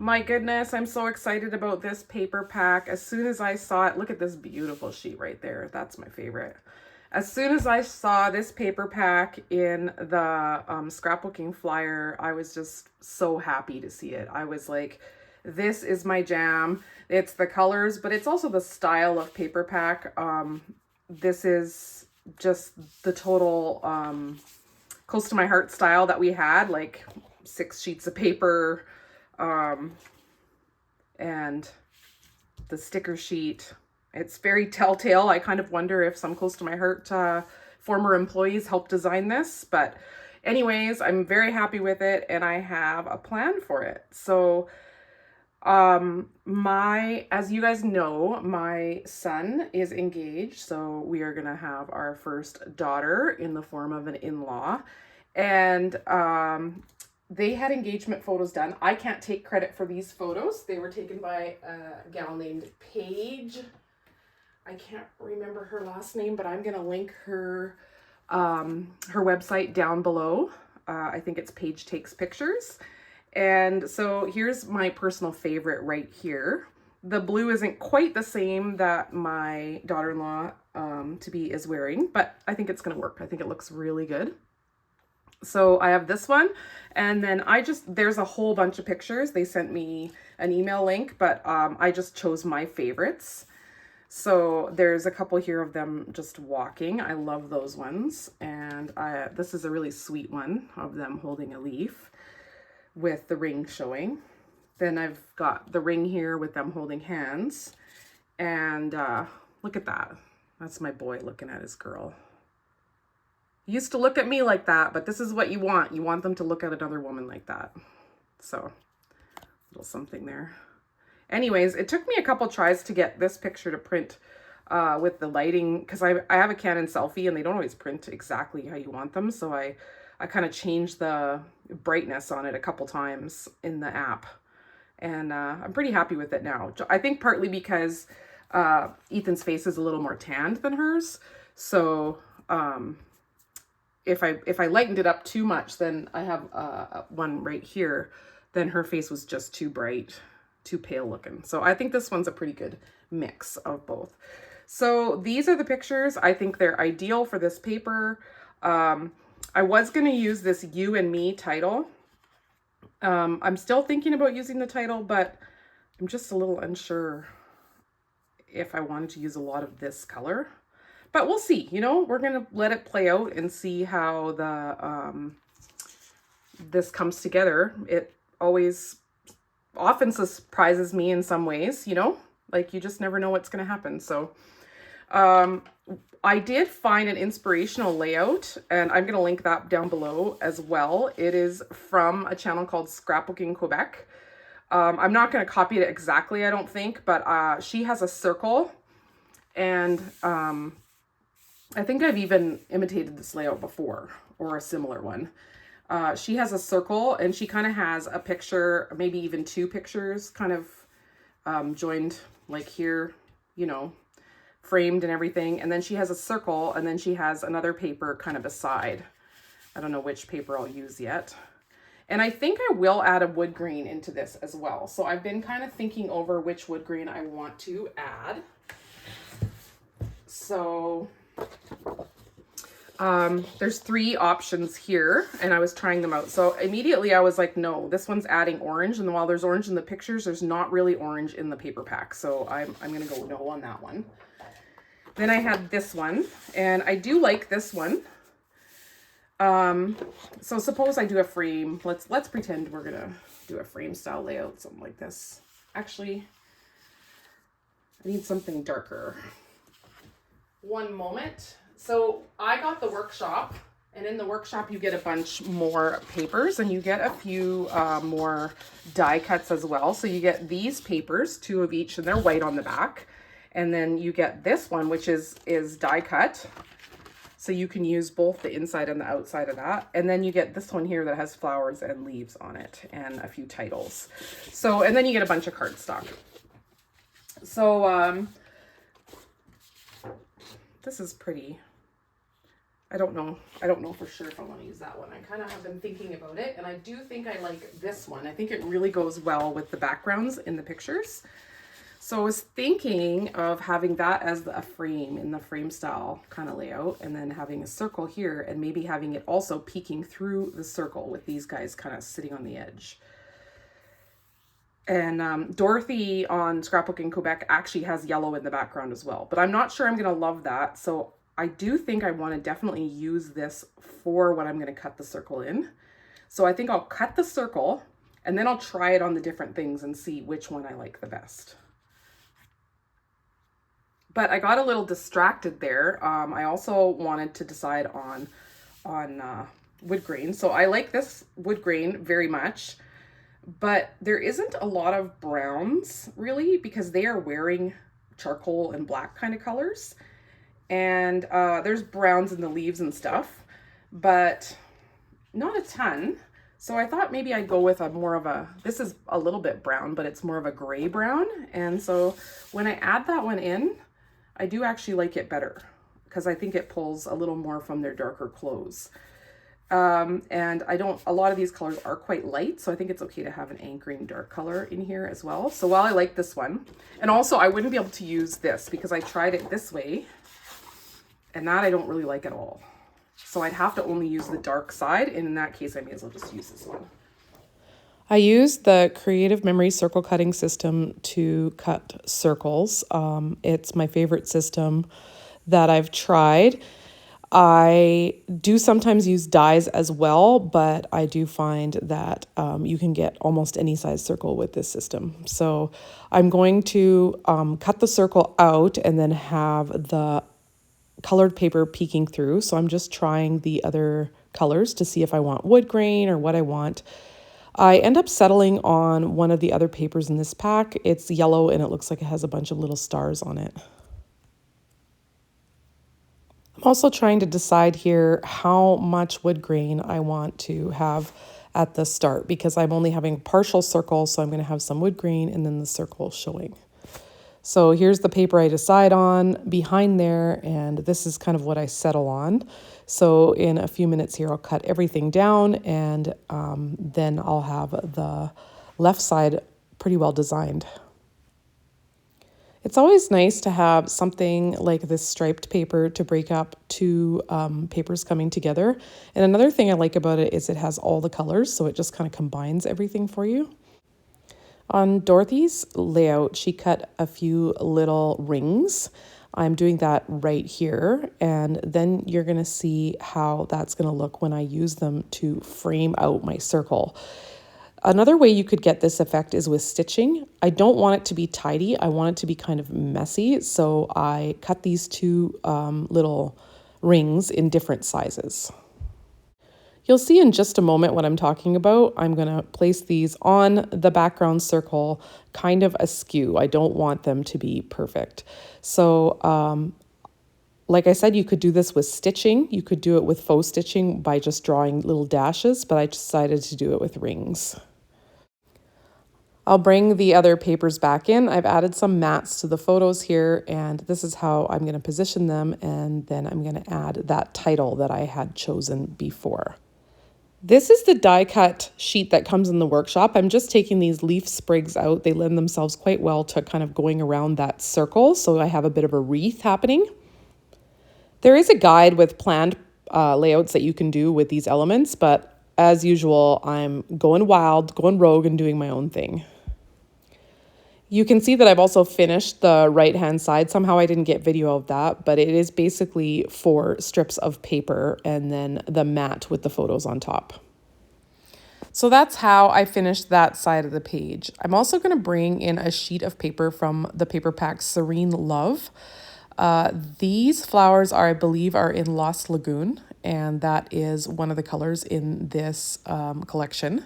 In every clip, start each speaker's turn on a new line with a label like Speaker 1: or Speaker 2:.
Speaker 1: my goodness, I'm so excited about this paper pack. As soon as I saw it, look at this beautiful sheet right there. That's my favorite. As soon as I saw this paper pack in the scrapbooking flyer, I was just so happy to see it. I was like, this is my jam. It's the colors, but it's also the style of paper pack. This is just the total close to my heart style that we had, like 6 sheets of paper, and the sticker sheet. It's very telltale. I kind of wonder if some close to my heart former employees helped design this, but anyways, I'm very happy with it and I have a plan for it. So as you guys know, my son is engaged, so we are gonna have our first daughter in the form of an in-law, and they had engagement photos done. I can't take credit for these photos. They were taken by a gal named Paige. I can't remember her last name, but I'm gonna link her website down below. I think it's Paige Takes Pictures. And so here's my personal favorite right here. The blue isn't quite the same that my daughter-in-law to-be is wearing, but I think it's gonna work. I think it looks really good. So I have this one, and then there's a whole bunch of pictures. They sent me an email link, but I just chose my favorites. So there's a couple here of them just walking. I love those ones. And this is a really sweet one of them holding a leaf with the ring showing. Then I've got the ring here with them holding hands. And look at that. That's my boy looking at his girl. He used to look at me like that, but this is what you want. You want them to look at another woman like that. So, a little something there. Anyways, it took me a couple tries to get this picture to print with the lighting, because I have a Canon selfie and they don't always print exactly how you want them. So I kind of changed the brightness on it a couple times in the app. And I'm pretty happy with it now. I think partly because Ethan's face is a little more tanned than hers. So if I lightened it up too much, then I have one right here, then her face was just too bright, too pale looking. So I think this one's a pretty good mix of both. So these are the pictures. I think they're ideal for this paper. I was going to use this You and Me title. I'm still thinking about using the title, but I'm just a little unsure if I wanted to use a lot of this color. But we'll see, you know, we're going to let it play out and see how this comes together. It often surprises me in some ways, you know, like you just never know what's going to happen. So I did find an inspirational layout, and I'm going to link that down below as well. It is from a channel called Scrapbooking Quebec. I'm not going to copy it exactly, I don't think, but she has a circle, and I think I've even imitated this layout before, or a similar one. She has a circle, and she kind of has a picture, maybe even 2 pictures kind of joined like here, you know, framed and everything. And then she has a circle, and then she has another paper kind of beside. I don't know which paper I'll use yet. And I think I will add a wood grain into this as well. So I've been kind of thinking over which wood grain I want to add. So there's 3 options here, and I was trying them out. So immediately I was like, no, this one's adding orange. And while there's orange in the pictures, there's not really orange in the paper pack. So I'm going to go no on that one. Then I had this one, and I do like this one. So suppose I do a frame. Let's pretend we're going to do a frame style layout, something like this. Actually, I need something darker. One moment. So I got the workshop, and in the workshop you get a bunch more papers, and you get a few more die cuts as well. So you get these papers, 2 of each, and they're white on the back. And then you get this one, which is die cut. So you can use both the inside and the outside of that. And then you get this one here that has flowers and leaves on it and a few titles. So, and then you get a bunch of cardstock. So this is pretty. I don't know. I don't know for sure if I want to use that one. I kind of have been thinking about it, and I do think I like this one. I think it really goes well with the backgrounds in the pictures. So I was thinking of having that as a frame in the frame style kind of layout, and then having a circle here, and maybe having it also peeking through the circle with these guys kind of sitting on the edge. And Dorothy on Scrapbooking Quebec actually has yellow in the background as well, but I'm not sure I'm going to love that. So I do think I want to definitely use this for what I'm going to cut the circle in. So I think I'll cut the circle and then I'll try it on the different things and see which one I like the best. But I got a little distracted there. I also wanted to decide on wood grain. So I like this wood grain very much. But there isn't a lot of browns really because they are wearing charcoal and black kind of colors. And there's browns in the leaves and stuff, but not a ton. So I thought maybe I'd go with this is a little bit brown, but it's more of a gray brown. And so when I add that one in, I do actually like it better because I think it pulls a little more from their darker clothes. And a lot of these colors are quite light, so I think it's okay to have an anchoring dark color in here as well. So while I like this one, and also I wouldn't be able to use this because I tried it this way, and that I don't really like at all. So I'd have to only use the dark side, and in that case, I may as well just use this one. I used the Creative Memory circle cutting system to cut circles. It's my favorite system that I've tried. I do sometimes use dies as well, but I do find that you can get almost any size circle with this system. So I'm going to cut the circle out and then have the colored paper peeking through. So I'm just trying the other colors to see if I want wood grain or what I want. I end up settling on one of the other papers in this pack. It's yellow and it looks like it has a bunch of little stars on it. I'm also trying to decide here how much wood grain I want to have at the start because I'm only having partial circles, so I'm going to have some wood grain and then the circle showing. So here's the paper I decide on behind there, and this is kind of what I settle on. So in a few minutes here, I'll cut everything down, and then I'll have the left side pretty well designed. It's always nice to have something like this striped paper to break up two papers coming together. And another thing I like about it is it has all the colors, so it just kind of combines everything for you. On Dorothy's layout, she cut a few little rings. I'm doing that right here, and then you're going to see how that's going to look when I use them to frame out my circle. Another way you could get this effect is with stitching. I don't want it to be tidy. I want it to be kind of messy. So I cut these two little rings in different sizes. You'll see in just a moment what I'm talking about. I'm going to place these on the background circle kind of askew. I don't want them to be perfect. So like I said, you could do this with stitching. You could do it with faux stitching by just drawing little dashes, but I decided to do it with rings. I'll bring the other papers back in. I've added some mats to the photos here, and this is how I'm going to position them, and then I'm going to add that title that I had chosen before. This is the die cut sheet that comes in the workshop. I'm just taking these leaf sprigs out. They lend themselves quite well to kind of going around that circle, so I have a bit of a wreath happening. There is a guide with planned layouts that you can do with these elements, but as usual, I'm going wild, going rogue, and doing my own thing. You can see that I've also finished the right-hand side. Somehow I didn't get video of that, but it is basically 4 strips of paper and then the mat with the photos on top. So that's how I finished that side of the page. I'm also going to bring in a sheet of paper from the paper pack Serene Love. These flowers I believe are in Lost Lagoon, and that is one of the colors in this collection.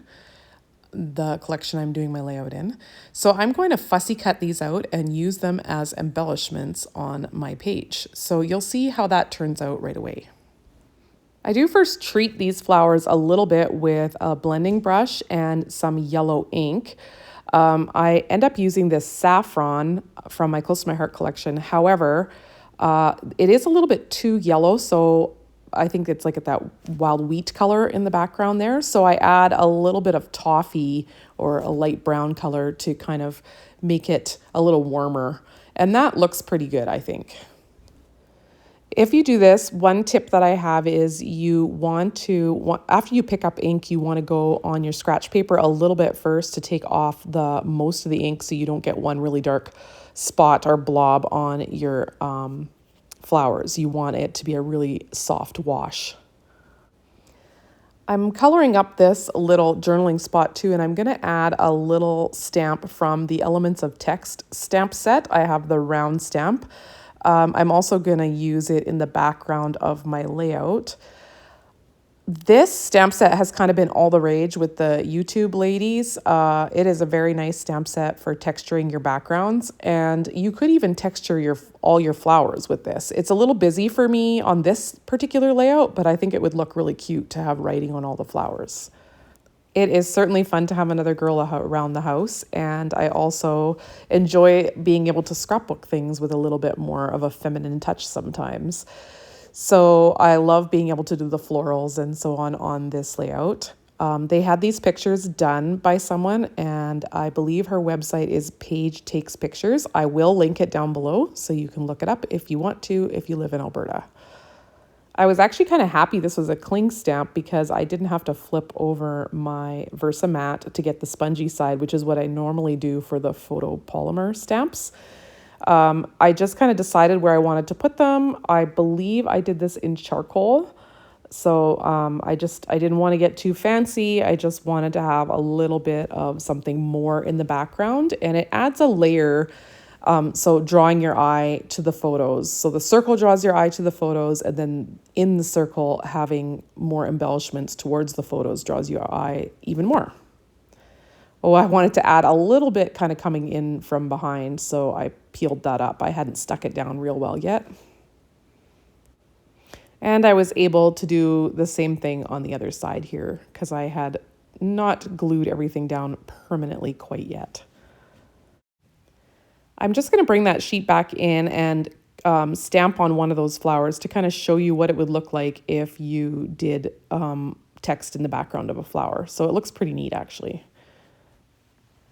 Speaker 1: The collection I'm doing my layout in. So I'm going to fussy cut these out and use them as embellishments on my page. So you'll see how that turns out right away. I do first treat these flowers a little bit with a blending brush and some yellow ink. I end up using this saffron from my Close to My Heart collection. However, it is a little bit too yellow, so I think it's like that wild wheat color in the background there. So I add a little bit of toffee or a light brown color to kind of make it a little warmer. And that looks pretty good, I think. If you do this, one tip that I have is after you pick up ink, you want to go on your scratch paper a little bit first to take off the most of the ink so you don't get one really dark spot or blob on your flowers. You want it to be a really soft wash. I'm coloring up this little journaling spot too, and I'm going to add a little stamp from the Elements of Text stamp set. I have the round stamp. I'm also going to use it in the background of my layout. This stamp set has kind of been all the rage with the YouTube ladies. It is a very nice stamp set for texturing your backgrounds, and you could even texture all your flowers with this. It's a little busy for me on this particular layout, but I think it would look really cute to have writing on all the flowers. It is certainly fun to have another girl around the house, and I also enjoy being able to scrapbook things with a little bit more of a feminine touch sometimes. So I love being able to do the florals and so on this layout. They had these pictures done by someone, and I believe her website is Paige Takes Pictures. I will link it down below so you can look it up if you want to, if you live in Alberta. I was actually kind of happy this was a cling stamp because I didn't have to flip over my Versamat to get the spongy side, which is what I normally do for the photopolymer stamps. I just kind of decided where I wanted to put them. I believe I did this in charcoal. So I didn't want to get too fancy. I just wanted to have a little bit of something more in the background, and it adds a layer. So drawing your eye to the photos. So the circle draws your eye to the photos, and then in the circle, having more embellishments towards the photos draws your eye even more. Oh, I wanted to add a little bit kind of coming in from behind, so I peeled that up. I hadn't stuck it down real well yet. And I was able to do the same thing on the other side here because I had not glued everything down permanently quite yet. I'm just going to bring that sheet back in and stamp on one of those flowers to kind of show you what it would look like if you did text in the background of a flower. So it looks pretty neat, actually.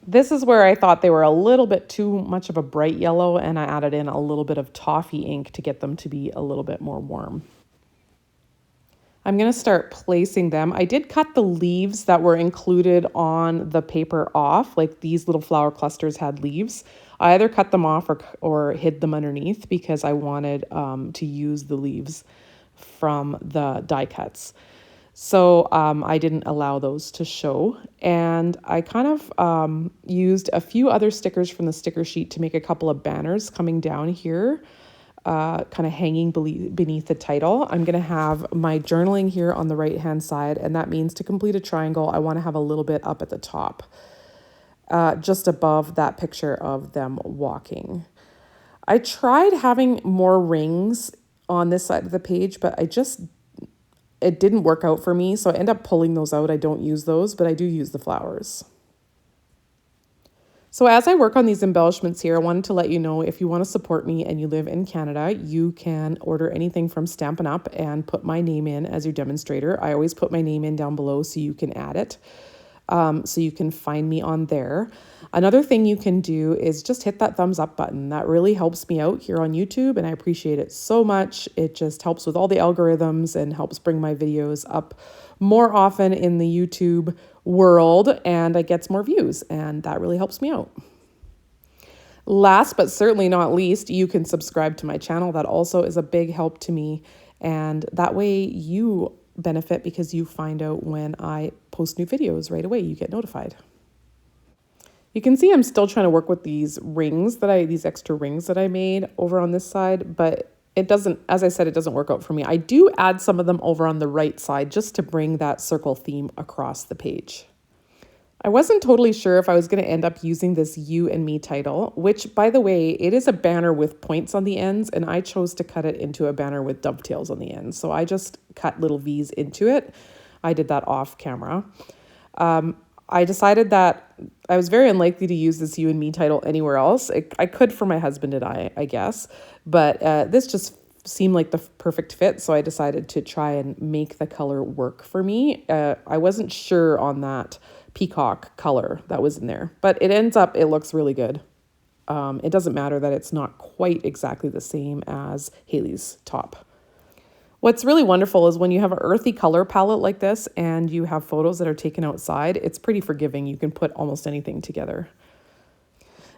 Speaker 1: This is where I thought they were a little bit too much of a bright yellow, and I added in a little bit of toffee ink to get them to be a little bit more warm. I'm going to start placing them. I did cut the leaves that were included on the paper off, like these little flower clusters had leaves. I either cut them off or hid them underneath because I wanted to use the leaves from the die cuts. So I didn't allow those to show. And I kind of used a few other stickers from the sticker sheet to make a couple of banners coming down here, kind of hanging beneath the title. I'm going to have my journaling here on the right-hand side, and that means to complete a triangle, I want to have a little bit up at the top, just above that picture of them walking. I tried having more rings on this side of the page, but it didn't work out for me, so I end up pulling those out. I don't use those, but I do use the flowers. So as I work on these embellishments here, I wanted to let you know if you want to support me and you live in Canada, you can order anything from Stampin' Up and put my name in as your demonstrator. I always put my name in down below so you can add it. So you can find me on there. Another thing you can do is just hit that thumbs up button. That really helps me out here on YouTube, and I appreciate it so much. It just helps with all the algorithms and helps bring my videos up more often in the YouTube world, and it gets more views, and that really helps me out. Last but certainly not least, you can subscribe to my channel. That also is a big help to me, and that way you benefit because you find out when I post new videos right away. You get notified. You can see I'm still trying to work with these extra rings that I made over on this side, but it doesn't, as I said, it doesn't work out for me. I do add some of them over on the right side just to bring that circle theme across the page. I wasn't totally sure if I was going to end up using this You and Me title, which, by the way, it is a banner with points on the ends, and I chose to cut it into a banner with dovetails on the ends. So I just cut little V's into it. I did that off camera. I decided that I was very unlikely to use this You and Me title anywhere else. I could for my husband and I guess, but this just seemed like the perfect fit, so I decided to try and make the color work for me. I wasn't sure on that peacock color that was in there, but it looks really good. It doesn't matter that it's not quite exactly the same as Haley's top. What's really wonderful is when you have an earthy color palette like this and you have photos that are taken outside, it's pretty forgiving. You can put almost anything together.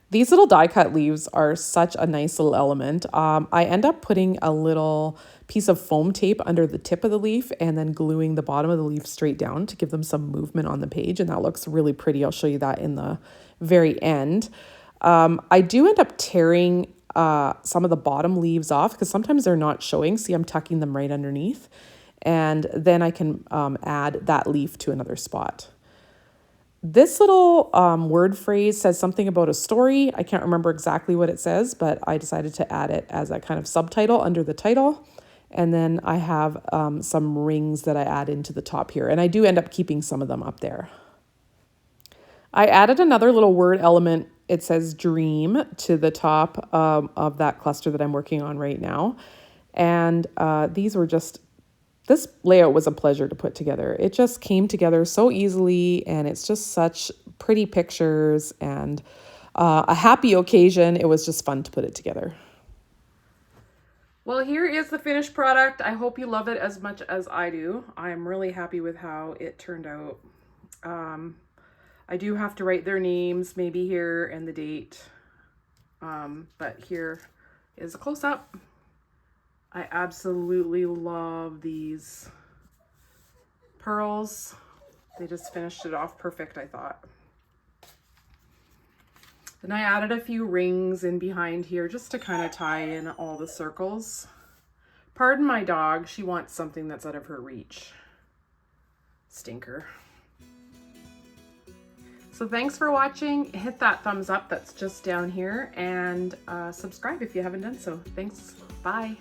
Speaker 1: These little die cut leaves are such a nice little element. I end up putting a little piece of foam tape under the tip of the leaf and then gluing the bottom of the leaf straight down to give them some movement on the page, and that looks really pretty. I'll show you that in the very end. I do end up tearing some of the bottom leaves off because sometimes they're not showing. See, I'm tucking them right underneath. And then I can add that leaf to another spot. This little word phrase says something about a story. I can't remember exactly what it says, but I decided to add it as a kind of subtitle under the title. And then I have some rings that I add into the top here. And I do end up keeping some of them up there. I added another little word element. It says dream to the top of that cluster that I'm working on right now. And this layout was a pleasure to put together. It just came together so easily, and it's just such pretty pictures and a happy occasion. It was just fun to put it together. Well, here is the finished product. I hope you love it as much as I do. I'm really happy with how it turned out. I do have to write their names maybe here and the date, but here is a close-up. I absolutely love these pearls. They just finished it off perfect, I thought. Then I added a few rings in behind here just to kind of tie in all the circles. Pardon my dog, she wants something that's out of her reach. Stinker. So thanks for watching. Hit that thumbs up that's just down here, and subscribe if you haven't done so. Thanks. Bye.